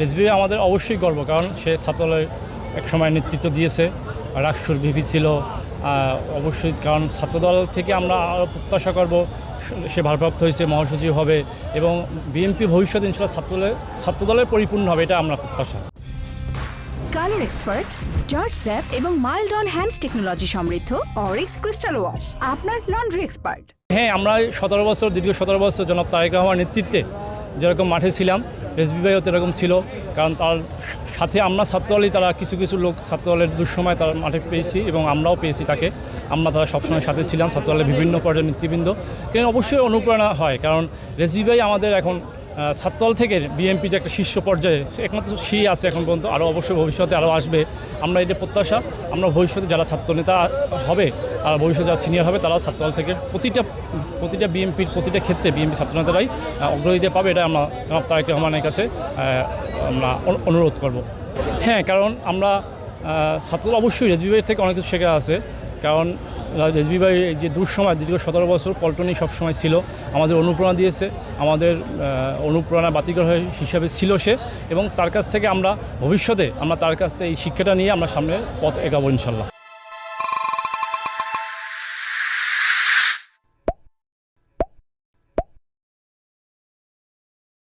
রেজবি আমাদের অবশ্যই গর্ব, কারণ সে ছাত্রদলের এক সময় নেতৃত্ব দিয়েছে, রাকসুর ভিপি ছিল অবশ্যই। কারণ ছাত্রদল থেকে আমরা আরও প্রত্যাশা করব সে ভারপ্রাপ্ত হয়েছে, মহাসচিব হবে এবং বিএনপি ভবিষ্যৎ ইনশাল্লাহ ছাত্রদলের পরিপূর্ণ হবে, এটা আমরা প্রত্যাশা। কালার এক্সপার্ট, জর্জ স্যাপ এবং মাইল্ড অন হ্যান্ডস টেকনোলজি সমৃদ্ধ অরিক্স ক্রিস্টাল ওয়াশ আপনার লন্ড্রি এক্সপার্ট। হ্যাঁ, আমরা দীর্ঘ 17 বছর জনাব তারেক রহমানের নেতৃত্বে যেরকম মাঠে ছিলাম, রেজবি ভাইও এরকম ছিল। কারণ তার সাথে আমরা ছাত্রদলই, তারা কিছু কিছু লোক ছাত্রদলের দুঃসময় তার মাঠে পেয়েছি এবং আমরাও পেয়েছি তাকে। তারা সবসময় সাথে ছিলাম, ছাত্রদলের বিভিন্ন পর্যায়ের নেতৃবৃন্দ। কিন্তু অবশ্যই অনুপ্রেরণা হয়, কারণ রেজবি ভাই আমাদের এখন ছাত্রদল থেকে বিএনপি যে একটা শীর্ষ পর্যায়ে একমাত্র সে আছে এখন পর্যন্ত, আরও অবশ্যই ভবিষ্যতে আরও আসবে। আমরা এটা প্রত্যাশা, আমরা ভবিষ্যতে যারা ছাত্রনেতা হবে আর ভবিষ্যতে যারা সিনিয়র হবে তারাও ছাত্রদল থেকে প্রতিটা বিএনপির প্রতিটা ক্ষেত্রে বিএনপি ছাত্রনেতারাই অগ্রগতি পাবে, এটা আমরা তারেক রহমানের কাছে আমরা অনুরোধ করব। হ্যাঁ, কারণ আমরা ছাত্রদল অবশ্যই রেজবি ভাইয়ের থেকে অনেক কিছু শেখা আছে। কারণ রেজবি ভাই যে দুঃসময় দীর্ঘ 17 বছর পল্টনে সবসময় ছিল, আমাদের অনুপ্রেরণা দিয়েছে, আমাদের অনুপ্রেরণা বাতিঘর হিসাবে ছিল সে। এবং তার কাছ থেকে আমরা ভবিষ্যতে তার কাছ থেকে এই শিক্ষাটা নিয়ে আমরা সামনে পথ এগাবো ইনশাল্লাহ।